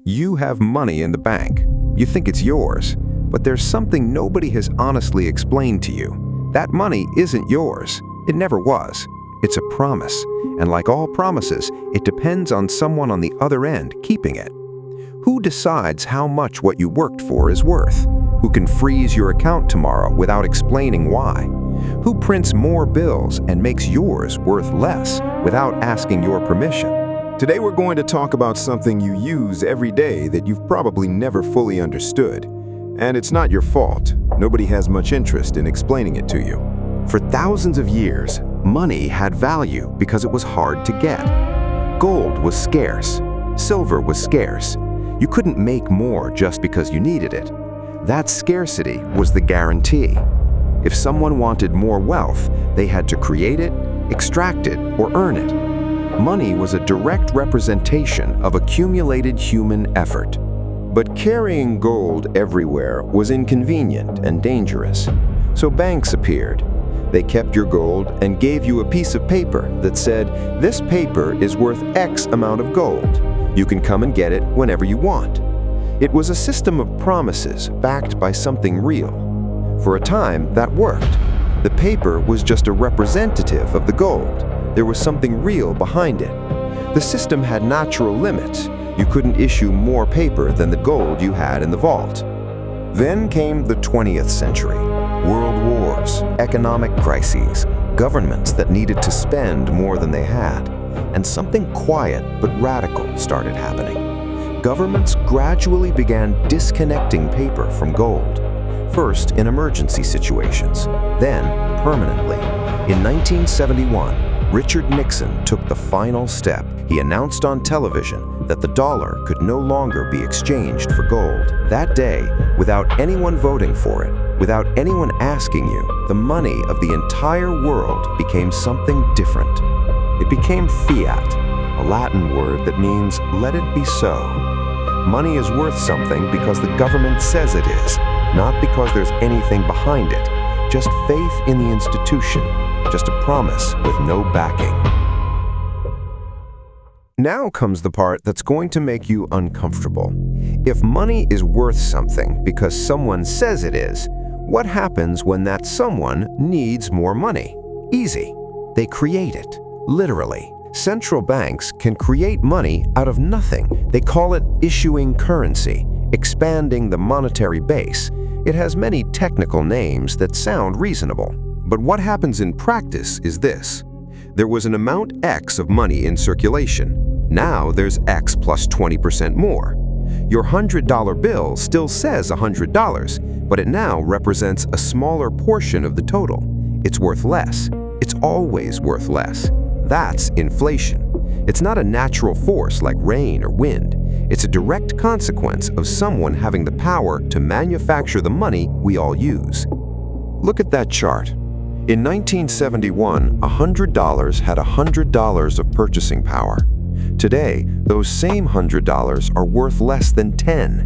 You have money in the bank. You think it's yours, but there's something nobody has honestly explained to you. That money isn't yours. It never was. It's a promise, and like all promises, it depends on someone on the other end keeping it. Who decides how much what you worked for is worth? Who can freeze your account tomorrow without explaining why? Who prints more bills and makes yours worth less without asking your permission? Today we're going to talk about something you use every day that you've probably never fully understood. And it's not your fault. Nobody has much interest in explaining it to you. For thousands of years, money had value because it was hard to get. Gold was scarce. Silver was scarce. You couldn't make more just because you needed it. That scarcity was the guarantee. If someone wanted more wealth, they had to create it, extract it, or earn it. Money was a direct representation of accumulated human effort. But carrying gold everywhere was inconvenient and dangerous. So banks appeared. They kept your gold and gave you a piece of paper that said, "This paper is worth X amount of gold. You can come and get it whenever you want." It was a system of promises backed by something real. For a time, that worked. The paper was just a representative of the gold. There was something real behind it. The system had natural limits. You couldn't issue more paper than the gold you had in the vault. Then came the 20th century. World wars, economic crises, governments that needed to spend more than they had, and something quiet but radical started happening. Governments gradually began disconnecting paper from gold. First in emergency situations, then permanently. In 1971, Richard Nixon took the final step. He announced on television that the dollar could no longer be exchanged for gold. That day, without anyone voting for it, without anyone asking you, the money of the entire world became something different. It became fiat, a Latin word that means "let it be so." Money is worth something because the government says it is, not because there's anything behind it. Just faith in the institution, just a promise with no backing. Now comes the part that's going to make you uncomfortable. If money is worth something because someone says it is, what happens when that someone needs more money? Easy. They create it, literally. Central banks can create money out of nothing. They call it issuing currency, expanding the monetary base. It has many technical names that sound reasonable. But what happens in practice is this. There was an amount X of money in circulation. Now there's X plus 20% more. Your $100 bill still says $100, but it now represents a smaller portion of the total. It's worth less. It's always worth less. That's inflation. It's not a natural force like rain or wind. It's a direct consequence of someone having the power to manufacture the money we all use. Look at that chart. In 1971, $100 had $100 of purchasing power. Today, those same $100 are worth less than 10.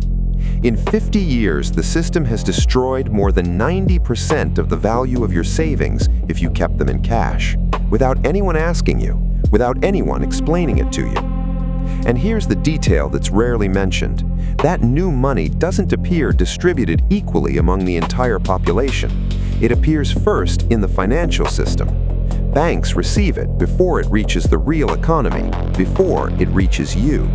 In 50 years, the system has destroyed more than 90% of the value of your savings if you kept them in cash, without anyone asking you, without anyone explaining it to you. And here's the detail that's rarely mentioned. That new money doesn't appear distributed equally among the entire population. It appears first in the financial system. Banks receive it before it reaches the real economy, before it reaches you.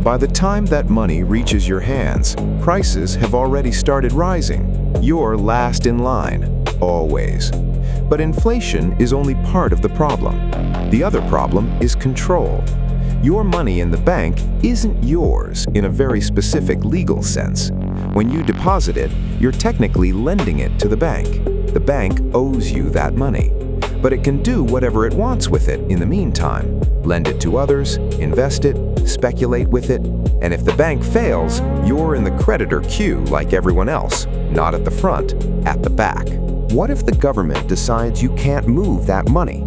By the time that money reaches your hands, prices have already started rising. You're last in line, always. But inflation is only part of the problem. The other problem is control. Your money in the bank isn't yours in a very specific legal sense. When you deposit it, you're technically lending it to the bank. The bank owes you that money. But it can do whatever it wants with it in the meantime. Lend it to others, invest it, speculate with it, and if the bank fails, you're in the creditor queue like everyone else, not at the front, at the back. What if the government decides you can't move that money?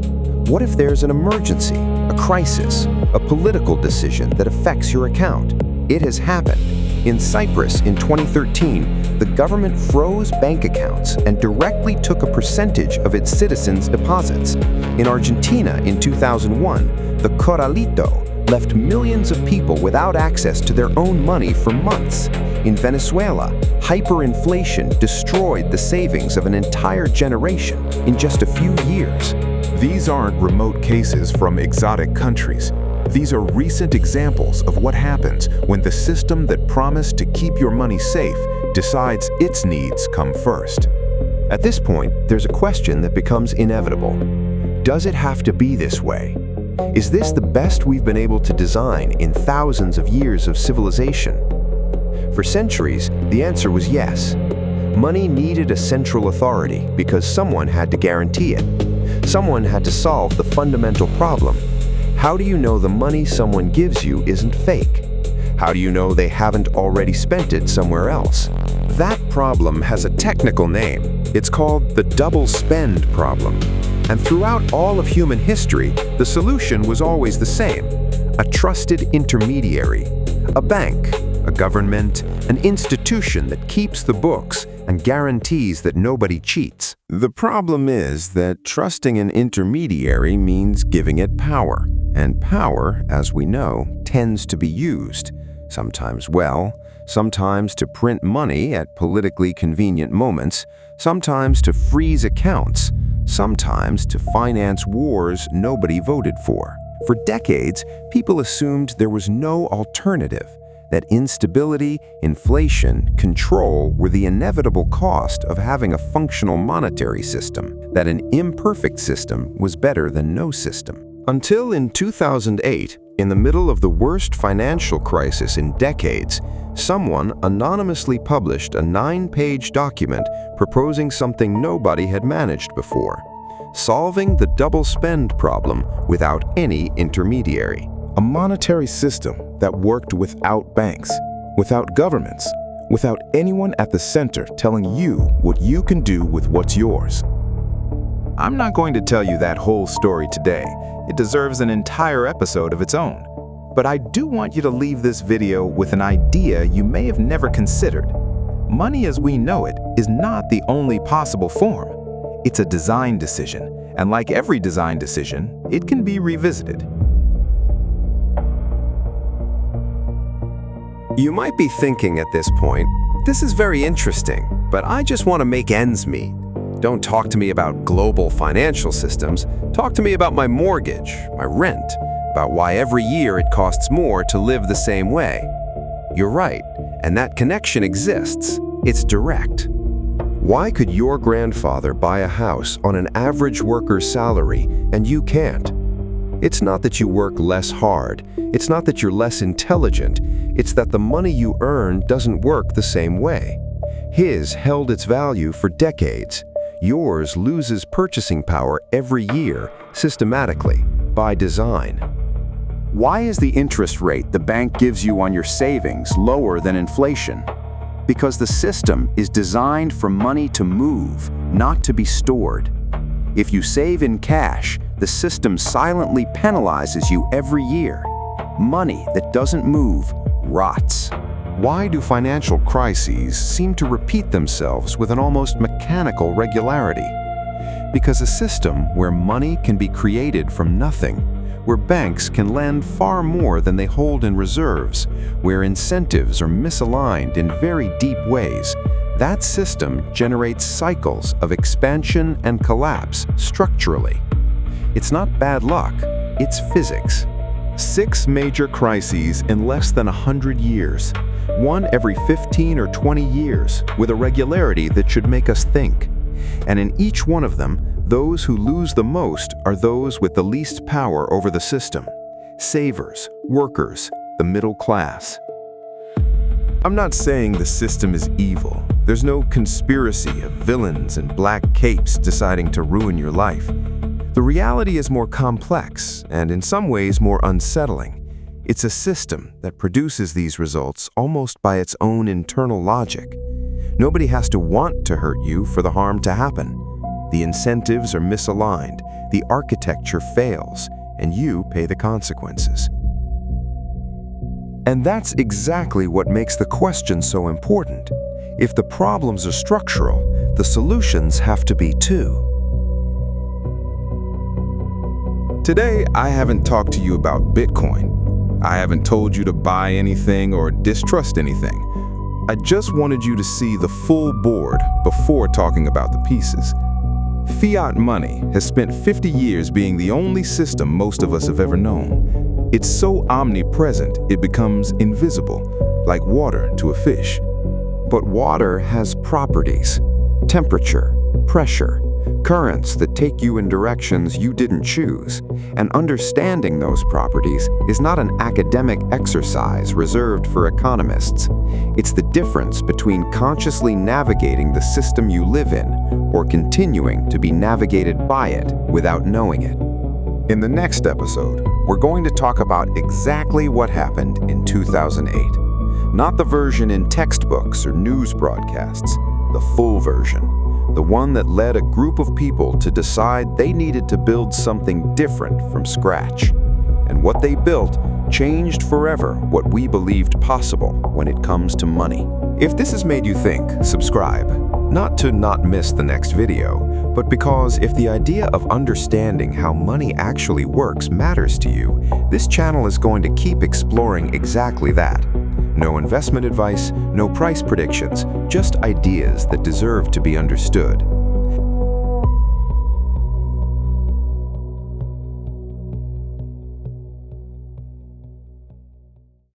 What if there's an emergency, a crisis, a political decision that affects your account? It has happened. In Cyprus in 2013, the government froze bank accounts and directly took a percentage of its citizens' deposits. In Argentina in 2001, the Corralito, left millions of people without access to their own money for months. In Venezuela, hyperinflation destroyed the savings of an entire generation in just a few years. These aren't remote cases from exotic countries. These are recent examples of what happens when the system that promised to keep your money safe decides its needs come first. At this point, there's a question that becomes inevitable. Does it have to be this way? Is this the best we've been able to design in thousands of years of civilization? For centuries, the answer was yes. Money needed a central authority because someone had to guarantee it. Someone had to solve the fundamental problem. How do you know the money someone gives you isn't fake? How do you know they haven't already spent it somewhere else? That problem has a technical name. It's called the double spend problem. And throughout all of human history, the solution was always the same: a trusted intermediary, a bank, a government, an institution that keeps the books and guarantees that nobody cheats. The problem is that trusting an intermediary means giving it power. And power, as we know, tends to be used, sometimes well, sometimes to print money at politically convenient moments, sometimes to freeze accounts, sometimes to finance wars nobody voted for. For decades, people assumed there was no alternative, that instability, inflation, control were the inevitable cost of having a functional monetary system, that an imperfect system was better than no system. Until in 2008, in the middle of the worst financial crisis in decades, someone anonymously published a 9-page document proposing something nobody had managed before: solving the double spend problem without any intermediary. A monetary system that worked without banks, without governments, without anyone at the center telling you what you can do with what's yours. I'm not going to tell you that whole story today. It deserves an entire episode of its own. But I do want you to leave this video with an idea you may have never considered. Money as we know it is not the only possible form. It's a design decision, and like every design decision, it can be revisited. You might be thinking at this point, this is very interesting, but I just want to make ends meet. Don't talk to me about global financial systems. Talk to me about my mortgage, my rent, about why every year it costs more to live the same way. You're right, and that connection exists. It's direct. Why could your grandfather buy a house on an average worker's salary and you can't? It's not that you work less hard. It's not that you're less intelligent. It's that the money you earn doesn't work the same way. His held its value for decades. Yours loses purchasing power every year, systematically, by design. Why is the interest rate the bank gives you on your savings lower than inflation? Because the system is designed for money to move, not to be stored. If you save in cash, the system silently penalizes you every year. Money that doesn't move rots. Why do financial crises seem to repeat themselves with an almost mechanical regularity? Because a system where money can be created from nothing, where banks can lend far more than they hold in reserves, where incentives are misaligned in very deep ways, that system generates cycles of expansion and collapse structurally. It's not bad luck, it's physics. 6 major crises in less than 100 years, one every 15 or 20 years, with a regularity that should make us think. And in each one of them, those who lose the most are those with the least power over the system: savers, workers, the middle class. I'm not saying the system is evil. There's no conspiracy of villains in black capes deciding to ruin your life. The reality is more complex and in some ways more unsettling. It's a system that produces these results almost by its own internal logic. Nobody has to want to hurt you for the harm to happen. The incentives are misaligned, the architecture fails, and you pay the consequences. And that's exactly what makes the question so important. If the problems are structural, the solutions have to be too. Today, I haven't talked to you about Bitcoin. I haven't told you to buy anything or distrust anything. I just wanted you to see the full board before talking about the pieces. Fiat money has spent 50 years being the only system most of us have ever known. It's so omnipresent it becomes invisible, like water to a fish. But water has properties: temperature, pressure, currents that take you in directions you didn't choose. And understanding those properties is not an academic exercise reserved for economists. It's the difference between consciously navigating the system you live in or continuing to be navigated by it without knowing it. In the next episode, we're going to talk about exactly what happened in 2008. Not the version in textbooks or news broadcasts, the full version. The one that led a group of people to decide they needed to build something different from scratch. And what they built changed forever what we believed possible when it comes to money. If this has made you think, subscribe. Not to not miss the next video, but because if the idea of understanding how money actually works matters to you, this channel is going to keep exploring exactly that. No investment advice, no price predictions, just ideas that deserve to be understood.